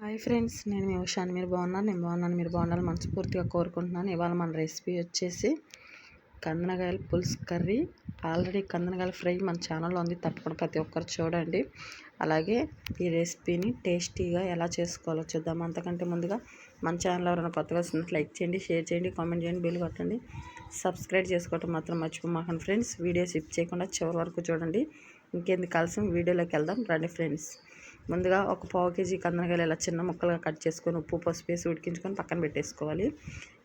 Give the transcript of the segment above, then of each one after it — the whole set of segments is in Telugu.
హాయ్ ఫ్రెండ్స్, నేను మీ ఉషాని. మీరు బాగున్నారు? నేను బాగున్నాను. మీరు బాగుండాలని మనస్ఫూర్తిగా కోరుకుంటున్నాను. ఇవాళ మన రెసిపీ వచ్చేసి కందనకాయల పులుసు కర్రీ. ఆల్రెడీ కందనకాయల ఫ్రై మన ఛానల్లో ఉంది, తప్పకుండా ప్రతి ఒక్కరు చూడండి. అలాగే ఈ రెసిపీని టేస్టీగా ఎలా చేసుకోవాలో చూద్దాం. అంతకంటే ముందుగా మన ఛానల్ ఎవరైనా కొత్తగా వస్తున్నట్టు లైక్ చేయండి, షేర్ చేయండి, కామెంట్ చేయండి, బిల్ కొట్టండి. సబ్స్క్రైబ్ చేసుకోవటం మాత్రం మర్చిపోమాకండి ఫ్రెండ్స్. వీడియో స్కిప్ చేయకుండా చివరి వరకు చూడండి. ఇంకెందుకు కలిసి వీడియోలోకి వెళ్దాం రండి ఫ్రెండ్స్. ముందుగా ఒక పావు కేజీ కందనకాయలు ఇలా చిన్న ముక్కలుగా కట్ చేసుకొని ఉప్పు పసుపు వేసి ఉడికించుకొని పక్కన పెట్టేసుకోవాలి.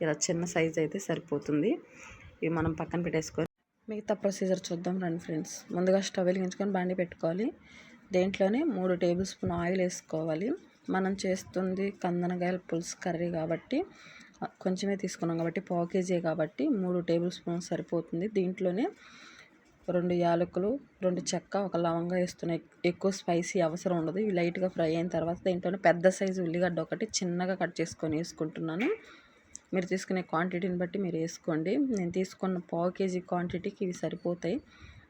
ఇలా చిన్న సైజు అయితే సరిపోతుంది. ఇవి మనం పక్కన పెట్టేసుకొని మిగతా ప్రొసీజర్ చూద్దాం రండి ఫ్రెండ్స్. ముందుగా స్టవ్ వెలిగించుకొని బాండి పెట్టుకోవాలి. దేంట్లోనే 3 టేబుల్ స్పూన్ ఆయిల్ వేసుకోవాలి. మనం చేస్తుంది కందనకాయల పులుసు కర్రీ కాబట్టి కొంచెమే తీసుకున్నాం కాబట్టి పావు కేజీ కాబట్టి 3 టేబుల్ స్పూన్ సరిపోతుంది. దీంట్లోనే 2 యాలకులు, 2 చెక్క, 1 లవంగా వేస్తున్నాయి. ఎక్కువ స్పైసీ అవసరం ఉండదు. ఇవి లైట్గా ఫ్రై అయిన తర్వాత దీంట్లోనే పెద్ద సైజు ఉల్లిగడ్డ ఒకటి చిన్నగా కట్ చేసుకొని వేసుకుంటున్నాను. మీరు తీసుకునే క్వాంటిటీని బట్టి మీరు వేసుకోండి. నేను తీసుకున్న పావు కేజీ క్వాంటిటీకి ఇవి సరిపోతాయి.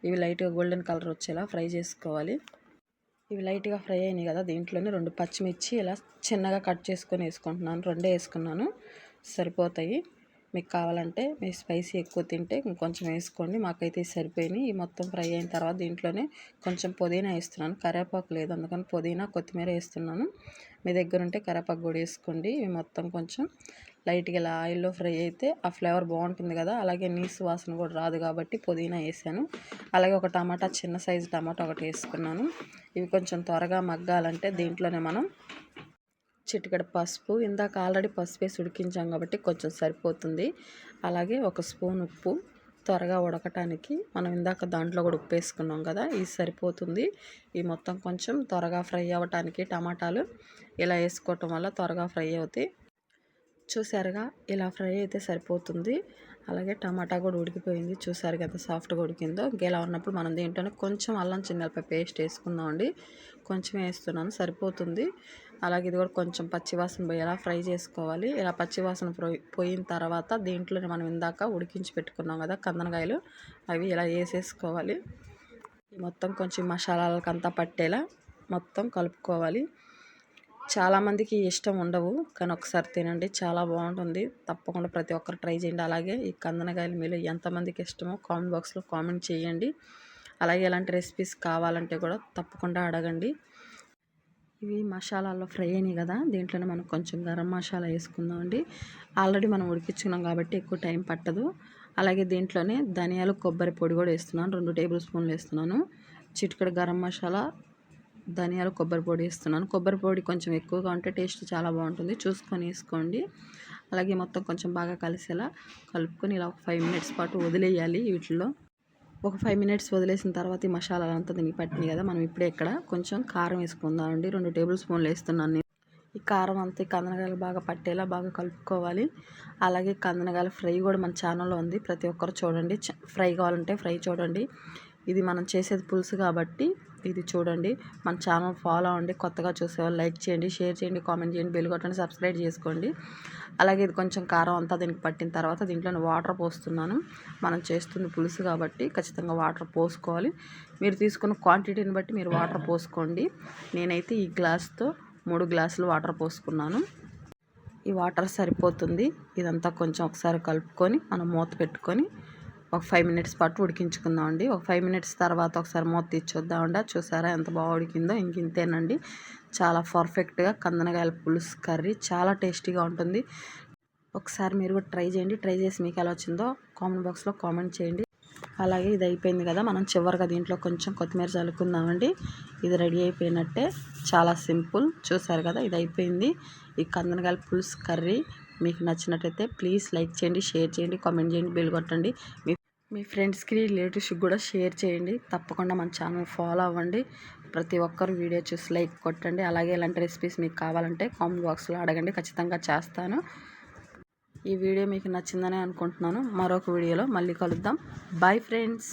ఇవి లైట్గా గోల్డెన్ కలర్ వచ్చేలా ఫ్రై చేసుకోవాలి. ఇవి లైట్గా ఫ్రై అయినాయి కదా, దీంట్లోనే 2 పచ్చిమిర్చి ఇలా చిన్నగా కట్ చేసుకొని వేసుకుంటున్నాను. 2 వేసుకున్నాను, సరిపోతాయి. మీకు కావాలంటే మీ స్పైసీ ఎక్కువ తింటే ఇంకొంచెం వేసుకోండి. మాకైతే సరిపోయినాయి. ఈ మొత్తం ఫ్రై అయిన తర్వాత దీంట్లోనే కొంచెం పుదీనా వేస్తున్నాను. కరివేపాకు లేదు, అందుకని పుదీనా కొత్తిమీర వేస్తున్నాను. మీ దగ్గర ఉంటే కరివేపాకు కూడా వేసుకోండి. ఇవి మొత్తం కొంచెం లైట్గా ఇలా ఆయిల్లో ఫ్రై అయితే ఆ ఫ్లేవర్ బాగుంటుంది కదా, అలాగే నీసు వాసన కూడా రాదు కాబట్టి పుదీనా వేసాను. అలాగే ఒక టమాటా, చిన్న సైజు టమాటా ఒకటి వేసుకున్నాను. ఇవి కొంచెం త్వరగా మగ్గాలంటే దీంట్లోనే మనం చిటికెడు పసుపు, ఇందాక ఆల్రెడీ పసుపు వేసి ఉడికించాం కాబట్టి కొంచెం సరిపోతుంది. అలాగే 1 స్పూన్ ఉప్పు, త్వరగా ఉడకటానికి మనం ఇందాక దాంట్లో కూడా ఉప్పు వేసుకున్నాం కదా, ఇది సరిపోతుంది. ఈ మొత్తం కొంచెం త్వరగా ఫ్రై అవ్వటానికి టమాటాలు ఇలా వేసుకోవటం వల్ల త్వరగా ఫ్రై అవుతాయి. చూసారుగా, ఇలా ఫ్రై అయితే సరిపోతుంది. అలాగే టమాటా కూడా ఉడికిపోయింది. చూసారు ఎంత సాఫ్ట్గా ఉడికిందో. ఇంకెలా ఉన్నప్పుడు మనం దీంట్లోనే కొంచెం అల్లం చిన్నపాయ పేస్ట్ వేసుకుందామండి. కొంచెం వేస్తున్నాను, సరిపోతుంది. అలాగే ఇది కూడా కొంచెం పచ్చివాసన పోయేలా ఫ్రై చేసుకోవాలి. ఇలా పచ్చివాసన పోయిన తర్వాత దీంట్లోనే మనం ఇందాక ఉడికించి పెట్టుకున్నాం కదా కందనకాయలు, అవి ఇలా వేసేసుకోవాలి. మొత్తం కొంచెం మసాలాలకంతా పట్టేలా మొత్తం కలుపుకోవాలి. చాలామందికి ఇష్టం ఉండవు, కానీ ఒకసారి తినండి, చాలా బాగుంటుంది. తప్పకుండా ప్రతి ఒక్కరు ట్రై చేయండి. అలాగే ఈ కందనకాయలు మీలో ఎంతమందికి ఇష్టమో కామెంట్ బాక్స్లో కామెంట్ చేయండి. అలాగే ఇలాంటి రెసిపీస్ కావాలంటే కూడా తప్పకుండా అడగండి. ఇవి మసాలాల్లో ఫ్రై అయినాయి కదా, దీంట్లోనే మనం కొంచెం గరం మసాలా వేసుకుందామండి. ఆల్రెడీ మనం ఉడికించుకున్నాం కాబట్టి ఎక్కువ టైం పట్టదు. అలాగే దీంట్లోనే ధనియాలు, కొబ్బరి పొడి కూడా వేస్తున్నాను. 2 టేబుల్ స్పూన్లు వేస్తున్నాను. చిటికెడు గరం మసాలా, ధనియాలు, కొబ్బరి పొడి వేస్తున్నాను. కొబ్బరి పొడి కొంచెం ఎక్కువగా ఉంటే టేస్ట్ చాలా బాగుంటుంది, చూసుకొని వేసుకోండి. అలాగే మొత్తం కొంచెం బాగా కలిసేలా కలుపుకొని ఇలా ఒక 5 మినిట్స్ పాటు వదిలేయాలి. వీటిలో ఒక 5 మినిట్స్ వదిలేసిన తర్వాత ఈ మసాలాలు అంతా దీనికి పట్టినాయి కదా, మనం ఇప్పుడే ఇక్కడ కొంచెం కారం వేసుకుందామండి. 2 టేబుల్ స్పూన్లు వేస్తున్నాను నేను. ఈ కారం అంతా కందనకాయలు బాగా పట్టేలా బాగా కలుపుకోవాలి. అలాగే కందనకాయల ఫ్రై కూడా మన ఛానల్లో ఉంది, ప్రతి ఒక్కరు చూడండి. ఫ్రై కావాలంటే ఫ్రై చూడండి. ఇది మనం చేసేది పులుసు కాబట్టి ఇది చూడండి. మన ఛానల్ ఫాలో అవ్వండి. కొత్తగా చూసేవాళ్ళు లైక్ చేయండి, షేర్ చేయండి, కామెంట్ చేయండి, బెల్ కొట్టండి, సబ్స్క్రైబ్ చేసుకోండి. అలాగే ఇది కొంచెం కారం అంతా దీనికి పట్టిన తర్వాత దీంట్లో వాటర్ పోస్తున్నాను. మనం చేస్తుంది పులుసు కాబట్టి ఖచ్చితంగా వాటర్ పోసుకోవాలి. మీరు తీసుకున్న క్వాంటిటీని బట్టి మీరు వాటర్ పోసుకోండి. నేనైతే ఈ గ్లాస్తో 3 గ్లాసులు వాటర్ పోసుకున్నాను. ఈ వాటర్ సరిపోతుంది. ఇదంతా కొంచెం ఒకసారి కలుపుకొని మనం మూత పెట్టుకొని ఒక 5 మినిట్స్ పాటు ఉడికించుకుందామండి. ఒక 5 మినిట్స్ తర్వాత ఒకసారి మూత తీర్చొద్దామండి. చూసారా ఎంత బాగా ఉడికిందో. ఇంతేనండి, చాలా పర్ఫెక్ట్గా కందనకాయల పులుసు కర్రీ చాలా టేస్టీగా ఉంటుంది. ఒకసారి మీరు కూడా ట్రై చేయండి. ట్రై చేసి మీకు ఎలా వచ్చిందో కామెంట్ బాక్స్లో కామెంట్ చేయండి. అలాగే ఇది అయిపోయింది కదా, మనం చివరిగా దీంట్లో కొంచెం కొత్తిమీర చల్లుకుందామండి. ఇది రెడీ అయిపోయినట్టే, చాలా సింపుల్. చూసారు కదా, ఇది అయిపోయింది. ఈ కందనకాయల పులుసు కర్రీ మీకు నచ్చినట్టయితే ప్లీజ్ లైక్ చేయండి, షేర్ చేయండి, కామెంట్ చేయండి, బెల్ కొట్టండి. మీ ఫ్రెండ్స్కి, రిలేటివ్స్కి కూడా షేర్ చేయండి. తప్పకుండా మన ఛానల్ ఫాలో అవ్వండి. ప్రతి ఒక్కరు వీడియో చూసి లైక్ కొట్టండి. అలాగే ఇలాంటి రెసిపీస్ మీకు కావాలంటే కామెంట్ బాక్స్లో అడగండి, ఖచ్చితంగా చేస్తాను. ఈ వీడియో మీకు నచ్చిందని అనుకుంటున్నాను. మరొక వీడియోలో మళ్ళీ కలుద్దాం. Bye friends.